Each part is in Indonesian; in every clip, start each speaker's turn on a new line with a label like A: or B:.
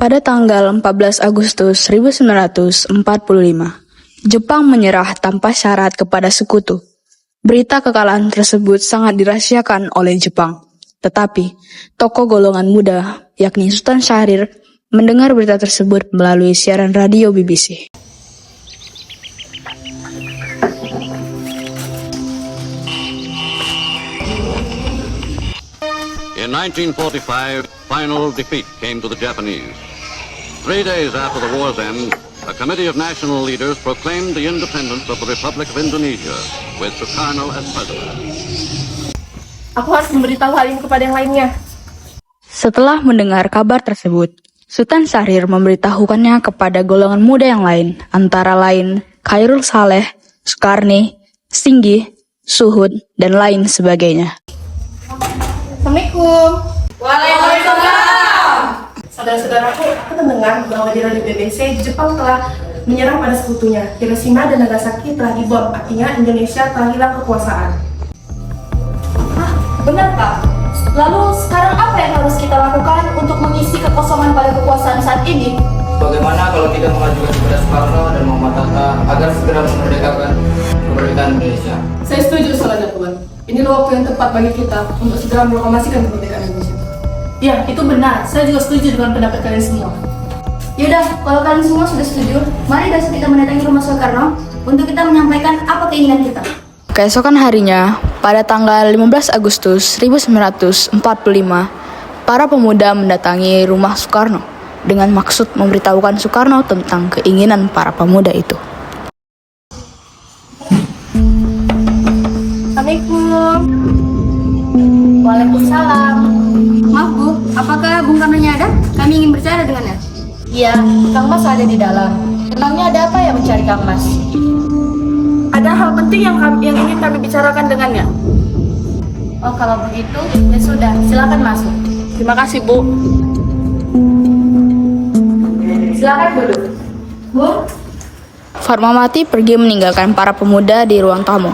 A: Pada tanggal 14 Agustus 1945, Jepang menyerah tanpa syarat kepada sekutu. Berita kekalahan tersebut sangat dirahasiakan oleh Jepang. Tetapi, tokoh golongan muda, yakni Sultan Syahrir, mendengar berita tersebut melalui siaran radio BBC.
B: In 1945, final defeat came to the Japanese. 3 days after the war's end, a committee of national leaders proclaimed the independence of the Republic of Indonesia, with Sukarno as president.
C: Aku harus memberitahu hal ini kepada yang lainnya.
A: Setelah mendengar kabar tersebut, Sultan Syahrir memberitahukannya kepada golongan muda yang lain, antara lain Khairul Saleh, Sukarni, Singgi, Suhud, dan lain sebagainya.
C: Assalamualaikum. Waalaikumsalam. Saudara-saudaraku, aku mendengar bahwa di radio BBC, Jepang telah menyerah pada sekutunya. Hiroshima dan Nagasaki telah dibom, artinya Indonesia telah hilang kekuasaan.
D: Hah, benar Kak? Lalu sekarang apa yang harus kita lakukan untuk mengisi kekosongan pada kekuasaan saat ini?
E: Bagaimana kalau kita mengajukan kepada Soekarno dan Muhammad Hatta agar segera memerdekakan kemerdekaan Indonesia?
C: Saya setuju soalnya Tuan. Inilah waktu yang tepat bagi kita untuk segera memproklamasikan kemerdekaan Indonesia.
D: Ya, itu benar. Saya juga setuju dengan pendapat kalian semua. Yaudah, kalau kalian semua sudah setuju, mari besok kita mendatangi rumah Soekarno untuk kita menyampaikan apa keinginan kita.
A: Keesokan harinya, pada tanggal 15 Agustus 1945, para pemuda mendatangi rumah Soekarno dengan maksud memberitahukan Soekarno tentang keinginan para pemuda itu.
C: Assalamualaikum.
D: Waalaikumsalam.
C: Maaf Bu, apakah Bung Karno-nya ada? Kami ingin berbicara dengannya.
D: Iya, Kang Mas ada di dalam. Memangnya ada apa yang mencari Kang Mas?
C: Ada hal penting yang ingin kami bicarakan dengannya.
D: Oh, kalau begitu, ya sudah, silakan masuk.
C: Terima kasih Bu.
D: Silakan duduk. Bu,
A: Fatmawati pergi meninggalkan para pemuda di ruang tamu.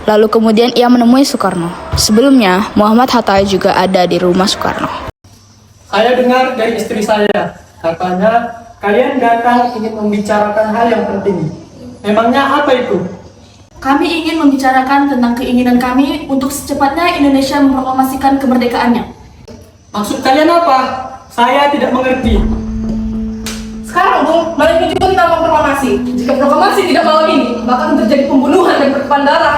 A: Lalu kemudian ia menemui Soekarno. Sebelumnya, Muhammad Hatta juga ada di rumah Soekarno.
F: Saya dengar dari istri saya, katanya kalian datang ingin membicarakan hal yang penting. Memangnya apa itu?
D: kami ingin membicarakan tentang keinginan kami untuk secepatnya Indonesia memproklamasikan kemerdekaannya.
F: Maksud kalian apa? Saya tidak mengerti.
C: Sekarang Bung, mari juga kita memproklamasi. Jika proklamasi tidak malam ini, maka akan terjadi pembunuhan dan pertumpahan darah.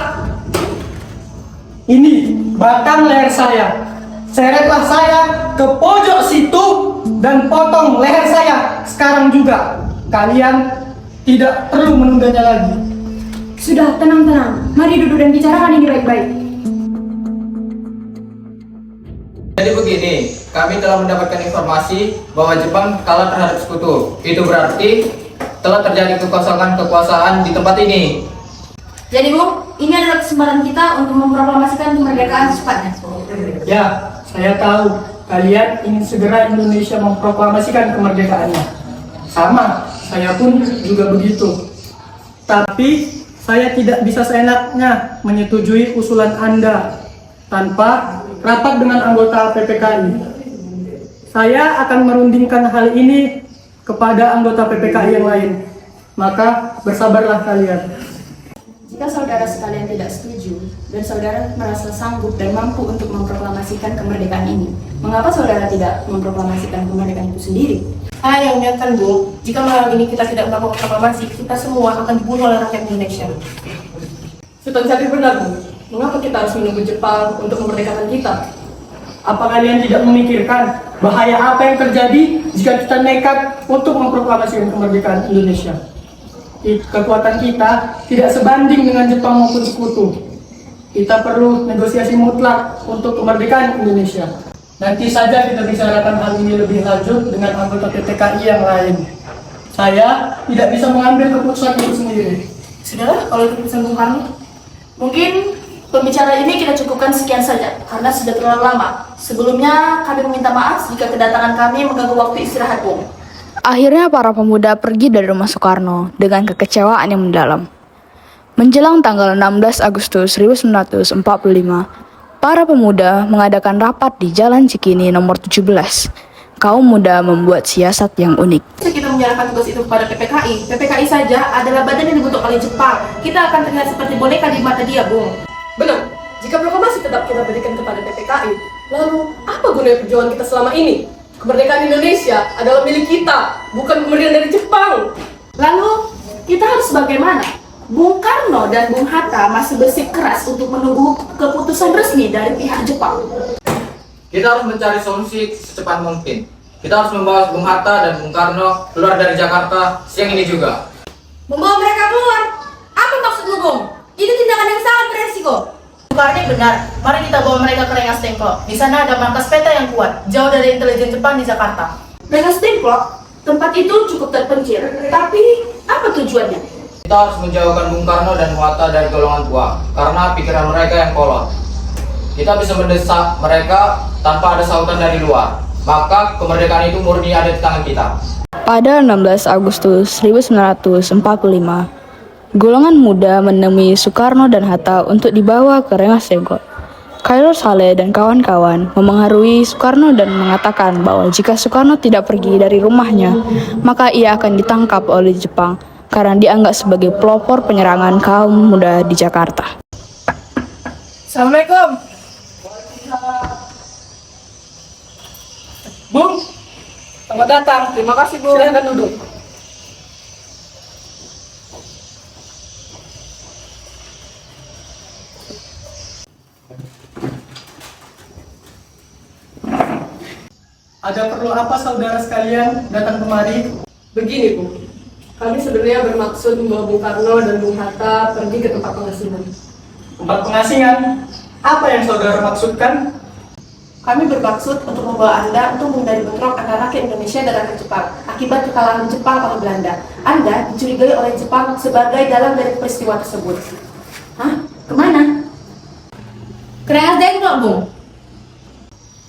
F: Ini batang leher saya. Seretlah saya ke pojok situ dan potong leher saya sekarang juga. Kalian tidak perlu menundanya lagi.
D: Sudah, tenang-tenang. Mari duduk dan bicarakan ini baik-baik.
E: Jadi begini, kami telah mendapatkan informasi bahwa Jepang kalah terhadap sekutu. Itu berarti telah terjadi kekosongan kekuasaan di tempat ini.
D: Jadi Bu, ini adalah kesempatan kita untuk memproklamasikan kemerdekaan secepatnya.
F: Ya, saya tahu kalian ingin segera Indonesia memproklamasikan kemerdekaannya. Sama, saya pun juga begitu. Tapi saya tidak bisa seenaknya menyetujui usulan Anda tanpa rapat dengan anggota PPKI. Saya akan merundingkan hal ini kepada anggota PPKI yang lain. Maka bersabarlah kalian.
D: Jika saudara sekalian tidak setuju dan saudara merasa sanggup dan mampu untuk memproklamasikan kemerdekaan ini, mengapa saudara tidak memproklamasikan kemerdekaan itu sendiri?
C: Saya yang menyatakan Bu, jika malam ini kita tidak melakukan proklamasi, kita semua akan dibunuh oleh rakyat Indonesia. Sultan Syahrir benar Bu, mengapa kita harus menunggu Jepang untuk memerdekakan kita?
F: Apa kalian tidak memikirkan bahaya apa yang terjadi jika kita nekat untuk memproklamasikan kemerdekaan Indonesia? Kekuatan kita tidak sebanding dengan Jepang maupun sekutu. Kita perlu negosiasi mutlak untuk kemerdekaan Indonesia. Nanti saja kita bicarakan hal ini lebih lanjut dengan anggota PPKI yang lain. Saya tidak bisa mengambil keputusan itu sendiri.
C: Sudahlah, kalau itu keputusan Bung Karno.
D: Mungkin pembicaraan ini kita cukupkan sekian saja karena sudah terlalu lama. Sebelumnya kami meminta maaf jika kedatangan kami mengganggu waktu istirahat Bung.
A: Akhirnya para pemuda pergi dari rumah Soekarno dengan kekecewaan yang mendalam. Menjelang tanggal 16 Agustus 1945, para pemuda mengadakan rapat di Jalan Cikini nomor 17. kaum muda membuat siasat yang unik.
C: Jika kita menyerahkan tugas itu kepada PPKI, PPKI saja adalah badan yang dibentuk oleh Jepang. Kita akan terlihat seperti boneka di mata dia, Bung. Benar. Jika proklamasi tetap kita berikan kepada PPKI, lalu apa gunanya perjuangan kita selama ini? Kemerdekaan Indonesia adalah milik kita, bukan pemberian dari Jepang.
D: Lalu, kita harus bagaimana? Bung Karno dan Bung Hatta masih bersikeras untuk menunggu keputusan resmi dari pihak Jepang.
E: Kita harus mencari solusi secepat mungkin. Kita harus membawa Bung Hatta dan Bung Karno keluar dari Jakarta siang ini juga.
C: Membawa mereka keluar? Apa maksudmu, Bung? Ini tindakan yang sangat beresiko.
G: Bukannya benar, mari kita bawa mereka ke Rengas Dengklok. Di sana ada markas peta yang kuat, jauh dari intelijen Jepang di Jakarta.
D: Rengas Dengklok, tempat itu cukup terpencil. Tapi, apa tujuannya?
E: Kita harus menjauhkan Bung Karno dan Bung Hatta dari golongan tua, karena pikiran mereka yang kolot. Kita bisa mendesak mereka tanpa ada sautan dari luar. Maka kemerdekaan itu murni ada di tangan kita.
A: Pada 16 Agustus 1945, golongan muda menemui Soekarno dan Hatta untuk dibawa ke Rengas Dengklok. Khairul Saleh dan kawan-kawan memengaruhi Soekarno dan mengatakan bahwa jika Soekarno tidak pergi dari rumahnya, maka ia akan ditangkap oleh Jepang karena dianggap sebagai pelopor penyerangan kaum muda di Jakarta.
C: Assalamualaikum.
F: Bung,
C: Selamat datang. Terima kasih, Bung.
F: silahkan duduk. Ada perlu apa saudara sekalian datang kemari?
C: Begini, Bung. Kami sebenarnya bermaksud membawa Bung Karno dan Bung Hatta pergi ke tempat pengasingan.
F: Tempat pengasingan? Apa yang saudara maksudkan?
C: Kami bermaksud untuk membawa Anda untuk menghindari bentrok antara rakyat Indonesia dan rakyat Jepang akibat kekalahan Jepang oleh Belanda. Anda dicurigai oleh Jepang sebagai dalang dari peristiwa tersebut.
D: Hah? Kemana?
C: Ke Rengas Dengklok, Bung.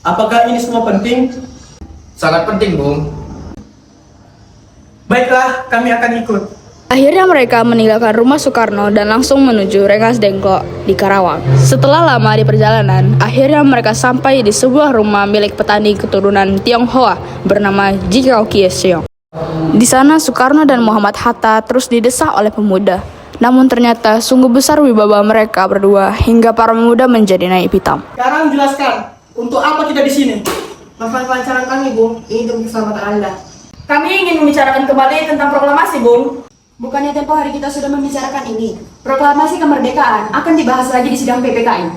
F: Apakah ini semua penting?
E: Sangat penting, Bung.
F: Baiklah, kami akan ikut.
A: Akhirnya mereka meninggalkan rumah Soekarno dan langsung menuju Rengas Dengklok di Karawang. Setelah lama di perjalanan, akhirnya mereka sampai di sebuah rumah milik petani keturunan Tionghoa bernama Jikao Kieseong. Di sana Soekarno dan Muhammad Hatta terus didesak oleh pemuda. Namun ternyata sungguh besar wibawa mereka berdua hingga para pemuda menjadi naik pitam.
F: Sekarang jelaskan, untuk apa kita di sini?
C: Melakukan pelancaran kami, Bung. Ini demi keselamatan Anda.
G: Kami ingin membicarakan kembali tentang proklamasi, Bung.
D: Bukannya tempo hari kita sudah membicarakan ini? Proklamasi kemerdekaan akan dibahas lagi di sidang PPKI.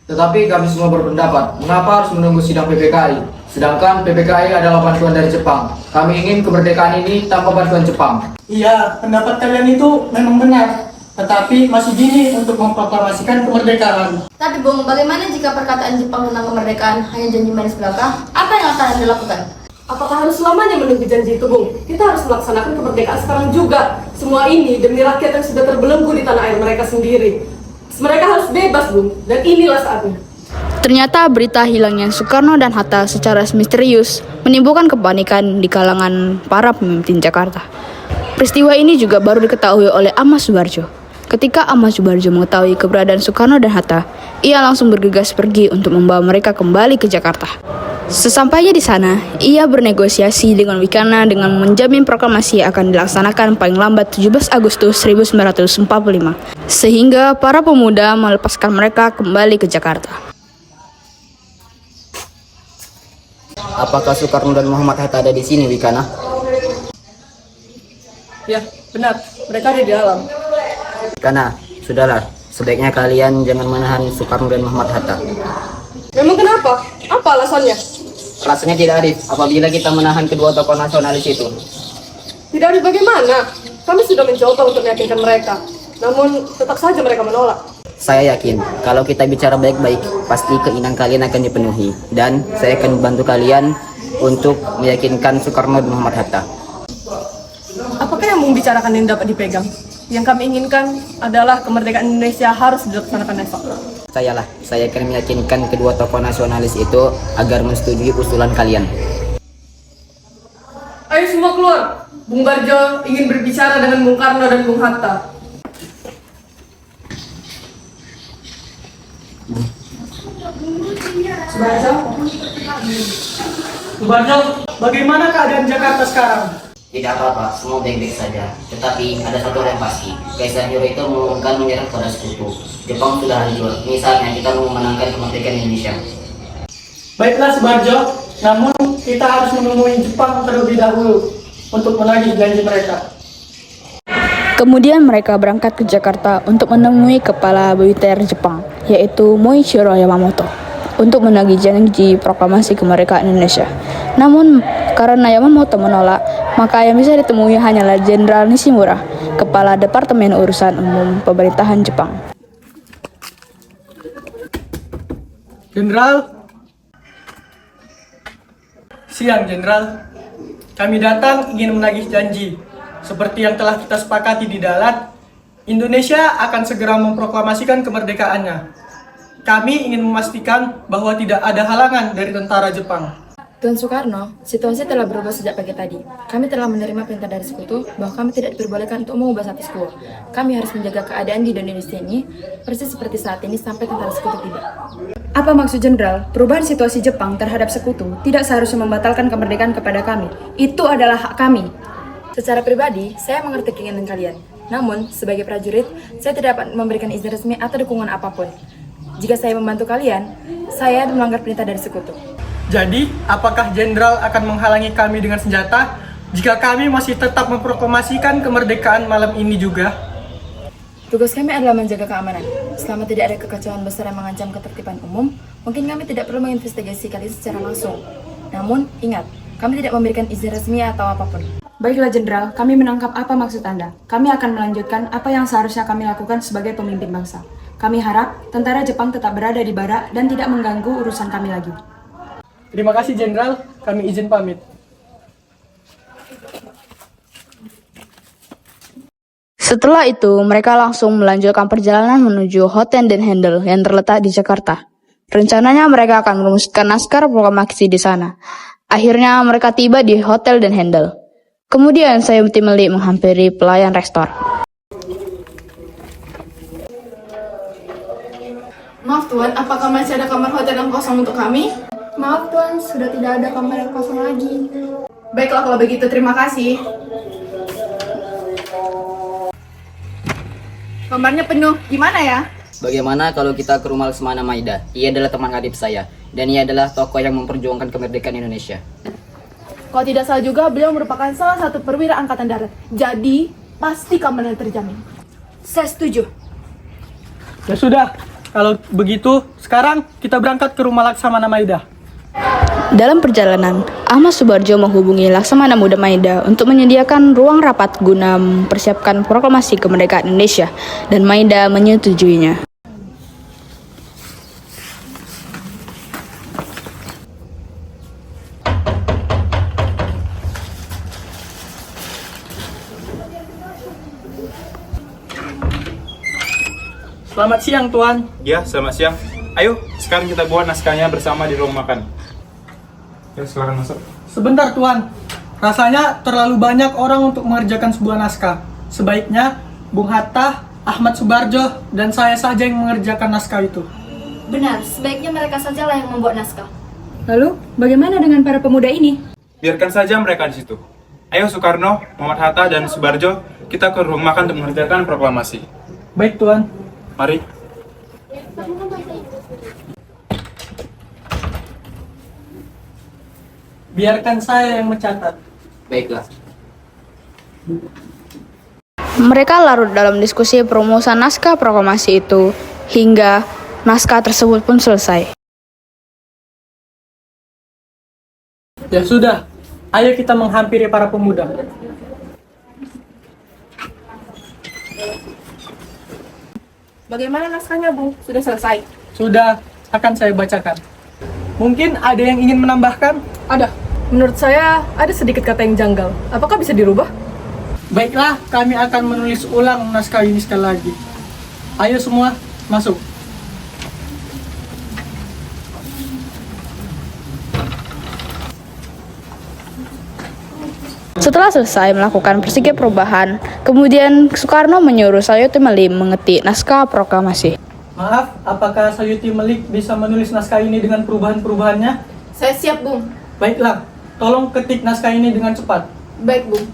E: Tetapi kami semua berpendapat, mengapa harus menunggu sidang PPKI? Sedangkan PPKI adalah bantuan dari Jepang. Kami ingin kemerdekaan ini tanpa bantuan Jepang.
F: Iya, pendapat kalian itu memang benar. Tetapi masih dini untuk memproklamasikan kemerdekaan.
G: Tapi, Bung, bagaimana jika perkataan Jepang tentang kemerdekaan hanya janji manis belaka? Apa yang akan Anda lakukan?
C: Apakah harus selamanya menunggu janji itu, Bung? Kita harus melaksanakan kemerdekaan sekarang juga. Semua ini demi rakyat yang sudah terbelenggu di tanah air mereka sendiri. Mereka harus bebas, Bung. Dan inilah saatnya.
A: Ternyata berita hilangnya Soekarno dan Hatta secara misterius menimbulkan kepanikan di kalangan para pemimpin Jakarta. Peristiwa ini juga baru diketahui oleh Ahmad Subarjo. Ketika Ahmad Subarjo mengetahui keberadaan Soekarno dan Hatta, ia langsung bergegas pergi untuk membawa mereka kembali ke Jakarta. Sesampainya di sana, ia bernegosiasi dengan Wikana dengan menjamin proklamasi akan dilaksanakan paling lambat 17 Agustus 1945, sehingga para pemuda melepaskan mereka kembali ke Jakarta.
H: Apakah Soekarno dan Muhammad Hatta ada di sini, Wikana?
C: Ya, benar. Mereka ada di dalam.
H: Wikana, sudahlah. Sebaiknya kalian jangan menahan Soekarno dan Muhammad Hatta.
C: Memang kenapa? Apa alasannya?
H: Rasanya tidak adil apabila kita menahan kedua tokoh nasionalis itu.
C: Tidak ada bagaimana. Kami sudah mencoba untuk meyakinkan mereka. Namun, tetap saja mereka menolak.
H: Saya yakin, kalau kita bicara baik-baik, pasti keinginan kalian akan dipenuhi. Dan saya akan membantu kalian untuk meyakinkan Soekarno dan Muhammad Hatta.
C: Apakah yang membicarakan yang dapat dipegang? Yang kami inginkan adalah kemerdekaan Indonesia harus dilaksanakan esok.
H: Saya akan meyakinkan kedua tokoh nasionalis itu agar menyetujui usulan kalian.
C: Ayo semua keluar. Bung Barjo ingin berbicara dengan Bung Karno dan Bung Hatta.
F: Subarjo, bagaimana keadaan Jakarta sekarang?
H: Tidak apa-apa, semua baik-baik saja. Tetapi ada satu hal yang pasti, Kaisar Hirohito mengumumkan menyerah pada sekutu. Jepang sudah hancur, misalnya kita mau memenangkan kemerdekaan Indonesia.
F: Baiklah Subarjo, namun kita harus menemui Jepang terlebih dahulu untuk menagih janji mereka.
A: Kemudian mereka berangkat ke Jakarta untuk menemui kepala militer Jepang, yaitu Moichiro Yamamoto, untuk menagih janji proklamasi kemerdekaan Indonesia. Namun, karena Yamamoto menolak, maka yang bisa ditemui hanyalah Jenderal Nishimura, Kepala Departemen Urusan Umum Pemerintahan Jepang.
F: Jenderal, siang Jenderal. Kami datang ingin menagih janji. Seperti yang telah kita sepakati di Dalat, Indonesia akan segera memproklamasikan kemerdekaannya. Kami ingin memastikan bahwa tidak ada halangan dari tentara Jepang.
D: Tuan Soekarno, situasi telah berubah sejak pagi tadi. Kami telah menerima perintah dari sekutu bahwa kami tidak diperbolehkan untuk mengubah status quo. Kami harus menjaga keadaan di Indonesia ini persis seperti saat ini sampai tentara sekutu tiba. Apa maksud Jenderal? Perubahan situasi Jepang terhadap sekutu tidak seharusnya membatalkan kemerdekaan kepada kami. Itu adalah hak kami. Secara pribadi, saya mengerti keinginan kalian. Namun, sebagai prajurit, saya tidak dapat memberikan izin resmi atau dukungan apapun. Jika saya membantu kalian, saya melanggar perintah dari sekutu.
F: Jadi, apakah Jenderal akan menghalangi kami dengan senjata jika kami masih tetap memproklamasikan kemerdekaan malam ini juga?
D: Tugas kami adalah menjaga keamanan. Selama tidak ada kekacauan besar yang mengancam ketertiban umum, mungkin kami tidak perlu menginvestigasi kalian secara langsung. Namun, ingat, kami tidak memberikan izin resmi atau apapun. Baiklah Jenderal, kami menangkap apa maksud Anda. Kami akan melanjutkan apa yang seharusnya kami lakukan sebagai pemimpin bangsa. Kami harap tentara Jepang tetap berada di barak dan tidak mengganggu urusan kami lagi.
F: Terima kasih Jenderal, kami izin pamit.
A: Setelah itu, mereka langsung melanjutkan perjalanan menuju Hotel Den Handel yang terletak di Jakarta. Rencananya mereka akan merumuskan naskah proklamasi di sana. Akhirnya mereka tiba di Hotel Den Handel. Kemudian Sayuti Melik menghampiri pelayan restoran.
C: Maaf Tuan, apakah masih ada kamar hotel yang kosong untuk kami?
D: Maaf Tuan, sudah tidak ada kamar yang kosong lagi.
C: Baiklah kalau begitu, terima kasih. Kamarnya penuh, gimana ya?
H: Bagaimana kalau kita ke rumah Lesmana Maida? Ia adalah teman karib saya, dan ia adalah tokoh yang memperjuangkan kemerdekaan Indonesia.
C: Kalau tidak salah juga, beliau merupakan salah satu perwira angkatan darat. Jadi, pasti keamanannya terjamin.
D: Saya setuju.
F: Ya sudah, kalau begitu sekarang kita berangkat ke rumah Laksamana Maida.
A: Dalam perjalanan, Ahmad Subarjo menghubungi Laksamana Muda Maida untuk menyediakan ruang rapat guna mempersiapkan proklamasi kemerdekaan Indonesia, dan Maida menyetujuinya.
F: Selamat siang Tuan.
I: Ya, selamat siang. Ayo, sekarang kita buat naskahnya bersama di ruang makan. Ya, silakan masuk.
F: Sebentar Tuan, rasanya terlalu banyak orang untuk mengerjakan sebuah naskah. Sebaiknya Bung Hatta, Ahmad Subarjo, dan saya saja yang mengerjakan naskah itu.
D: Benar, sebaiknya mereka sajalah yang membuat naskah. Lalu, bagaimana dengan para pemuda ini?
I: Biarkan saja mereka di situ. Ayo Soekarno, Muhammad Hatta, dan Subarjo, kita ke ruang makan untuk mengerjakan proklamasi.
F: Baik Tuan.
I: Mari.
F: Biarkan saya yang mencatat.
H: Baiklah.
A: Mereka larut dalam diskusi perumusan naskah proklamasi itu, hingga naskah tersebut pun selesai.
F: Ya sudah, ayo kita menghampiri para pemuda.
C: Bagaimana naskahnya, Bung? Sudah selesai?
F: Sudah, akan saya bacakan. Mungkin ada yang ingin menambahkan?
C: Ada. Menurut saya, ada sedikit kata yang janggal. Apakah bisa dirubah?
F: Baiklah, kami akan menulis ulang naskah ini sekali lagi. Ayo semua, masuk.
A: Setelah selesai melakukan persegi perubahan, kemudian Soekarno menyuruh Sayuti Melik mengetik naskah proklamasi.
F: Maaf, apakah Sayuti Melik bisa menulis naskah ini dengan perubahan-perubahannya?
C: Saya siap, Bung.
F: Baiklah, tolong ketik naskah ini dengan cepat.
C: Baik, Bung.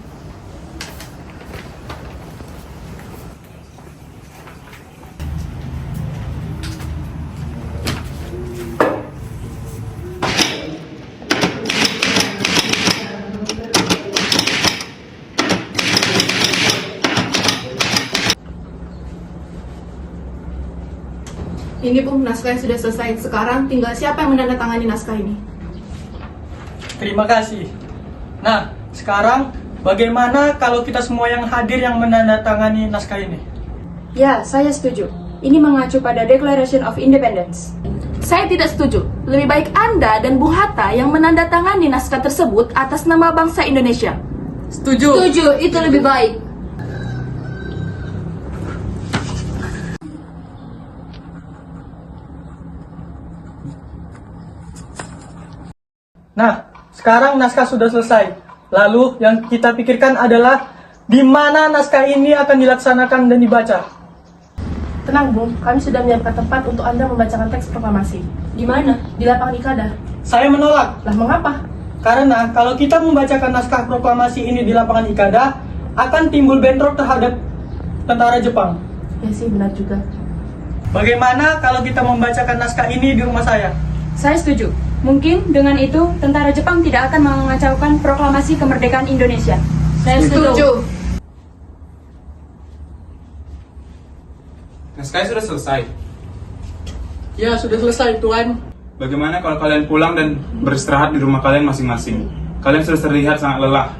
C: Ini Bung, naskah yang sudah selesai. Sekarang tinggal siapa yang menandatangani naskah ini?
F: Terima kasih. Nah, sekarang bagaimana kalau kita semua yang hadir yang menandatangani naskah ini?
D: Ya, saya setuju. Ini mengacu pada Declaration of Independence.
C: Saya tidak setuju. Lebih baik Anda dan Bung Hatta yang menandatangani naskah tersebut atas nama bangsa Indonesia.
F: Setuju.
C: Setuju, itu lebih baik.
F: Nah, sekarang naskah sudah selesai. Lalu yang kita pikirkan adalah di mana naskah ini akan dilaksanakan dan dibaca.
C: Tenang, Bung. Kami sudah menyiapkan tempat untuk Anda membacakan teks proklamasi. Di mana? Di lapangan Ikada.
F: Saya menolak.
C: Lah, mengapa?
F: Karena kalau kita membacakan naskah proklamasi ini di lapangan Ikada, akan timbul bentrok terhadap tentara Jepang.
C: Ya sih, benar juga.
F: Bagaimana kalau kita membacakan naskah ini di rumah saya?
D: Saya setuju. Mungkin dengan itu tentara Jepang tidak akan mengacaukan proklamasi kemerdekaan Indonesia. Saya setuju.
I: Naskahnya sudah selesai.
F: Ya, sudah selesai, Tuan.
I: Bagaimana kalau kalian pulang dan beristirahat di rumah kalian masing-masing? Kalian sudah terlihat sangat lelah.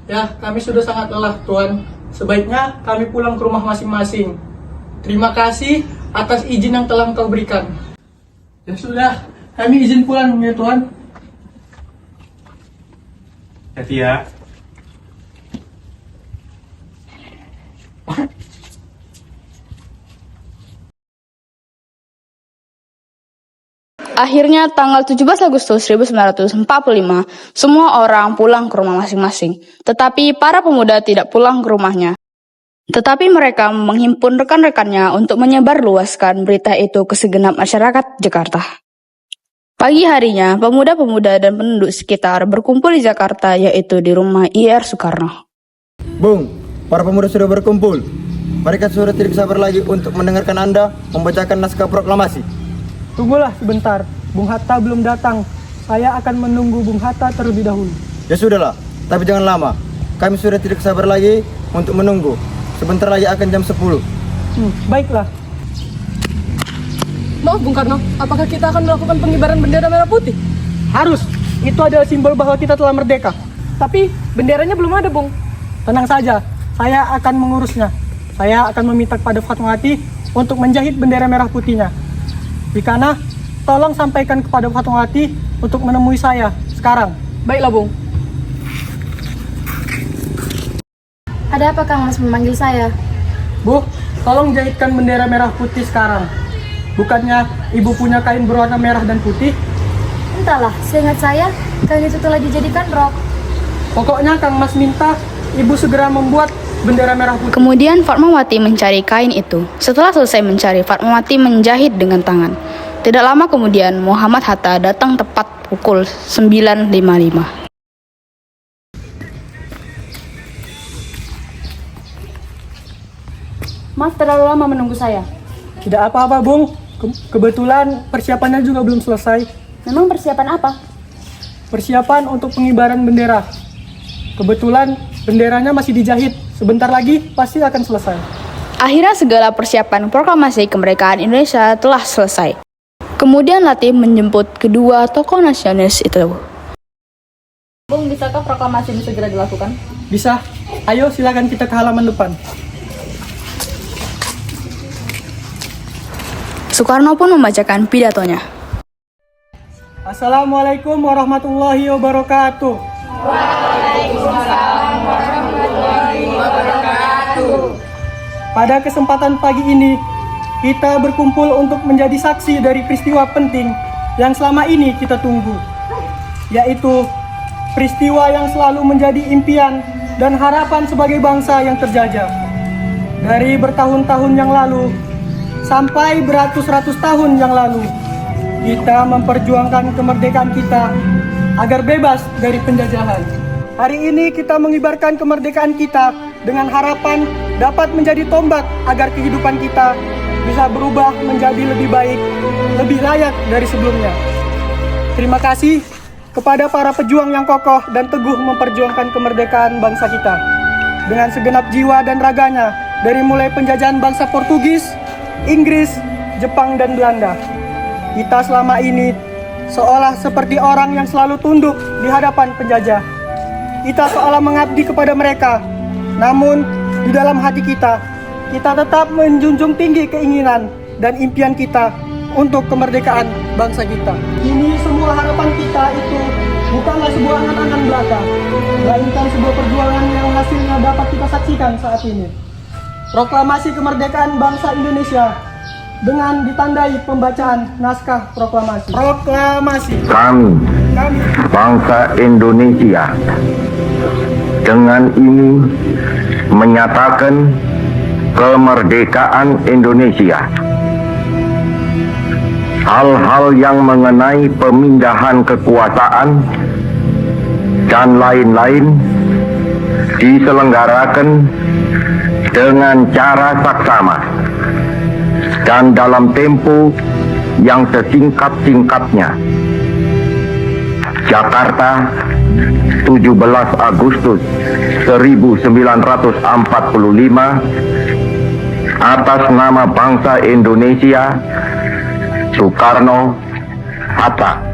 F: Ya, kami sudah sangat lelah, Tuan. Sebaiknya kami pulang ke rumah masing-masing. Terima kasih atas izin yang telah Engkau berikan. Ya sudah, kami izin pulang ya, Tuan.
I: Hati ya.
A: Akhirnya tanggal 17 Agustus 1945, semua orang pulang ke rumah masing-masing. Tetapi para pemuda tidak pulang ke rumahnya. Tetapi mereka menghimpun rekan-rekannya untuk menyebarluaskan berita itu ke segenap masyarakat Jakarta. Pagi harinya, pemuda-pemuda dan penduduk sekitar berkumpul di Jakarta, yaitu di rumah IR Soekarno.
J: Bung, para pemuda sudah berkumpul. Mereka sudah tidak sabar lagi untuk mendengarkan Anda membacakan naskah proklamasi.
F: Tunggulah sebentar, Bung Hatta belum datang. Saya akan menunggu Bung Hatta terlebih dahulu.
J: Ya sudahlah, tapi jangan lama. Kami sudah tidak sabar lagi untuk menunggu. Sebentar lagi akan jam 10.
F: Baiklah.
C: Maaf, Bung Karno. Apakah kita akan melakukan pengibaran bendera merah putih?
F: Harus. Itu adalah simbol bahwa kita telah merdeka.
C: Tapi benderanya belum ada, Bung.
F: Tenang saja, saya akan mengurusnya. Saya akan meminta kepada Fatmawati untuk menjahit bendera merah putihnya. Ikana, tolong sampaikan kepada Fatmawati untuk menemui saya sekarang.
C: Baiklah, Bung.
D: Ada apa Kang Mas memanggil saya?
F: Bu, tolong jahitkan bendera merah putih sekarang. Bukannya ibu punya kain berwarna merah dan putih?
D: Entahlah, seingat saya, kain itu telah dijadikan rok.
F: Pokoknya Kang Mas minta ibu segera membuat bendera merah putih.
A: Kemudian Fatmawati mencari kain itu. Setelah selesai mencari, Fatmawati menjahit dengan tangan. Tidak lama kemudian, Muhammad Hatta datang tepat pukul 9.55.
D: Maaf terlalu lama menunggu saya.
F: Tidak apa-apa, Bung. Kebetulan persiapannya juga belum selesai.
D: Memang persiapan apa?
F: Persiapan untuk pengibaran bendera. Kebetulan benderanya masih dijahit. Sebentar lagi pasti akan selesai.
A: Akhirnya segala persiapan proklamasi kemerdekaan Indonesia telah selesai. Kemudian Latif menjemput kedua tokoh nasionalis itu.
C: Bung, bisakah proklamasi ini segera dilakukan?
F: Bisa. Ayo silakan kita ke halaman depan.
A: Soekarno pun membacakan pidatonya.
F: Assalamualaikum warahmatullahi wabarakatuh.
C: Waalaikumsalam warahmatullahi wabarakatuh.
F: Pada kesempatan pagi ini, kita berkumpul untuk menjadi saksi dari peristiwa penting yang selama ini kita tunggu, yaitu peristiwa yang selalu menjadi impian dan harapan sebagai bangsa yang terjajah. Dari bertahun-tahun yang lalu sampai beratus-ratus tahun yang lalu, kita memperjuangkan kemerdekaan kita agar bebas dari penjajahan. Hari ini kita mengibarkan kemerdekaan kita dengan harapan dapat menjadi tombak agar kehidupan kita bisa berubah menjadi lebih baik, lebih layak dari sebelumnya. Terima kasih kepada para pejuang yang kokoh dan teguh memperjuangkan kemerdekaan bangsa kita. Dengan segenap jiwa dan raganya, dari mulai penjajahan bangsa Portugis, Inggris, Jepang, dan Belanda. Kita selama ini seolah seperti orang yang selalu tunduk di hadapan penjajah. Kita seolah mengabdi kepada mereka, namun di dalam hati kita tetap menjunjung tinggi keinginan dan impian kita untuk kemerdekaan bangsa kita. Ini semua harapan kita itu bukanlah sebuah angan-angan belaka, melainkan sebuah perjuangan yang hasilnya dapat kita saksikan saat ini. Proklamasi kemerdekaan bangsa Indonesia dengan ditandai pembacaan naskah proklamasi. Proklamasi.
K: Kami, bangsa Indonesia, dengan ini menyatakan kemerdekaan Indonesia. Hal-hal yang mengenai pemindahan kekuasaan dan lain-lain diselenggarakan dengan cara saksama dan dalam tempo yang sesingkat-singkatnya. Jakarta, 17 Agustus 1945, atas nama bangsa Indonesia, Soekarno-Hatta.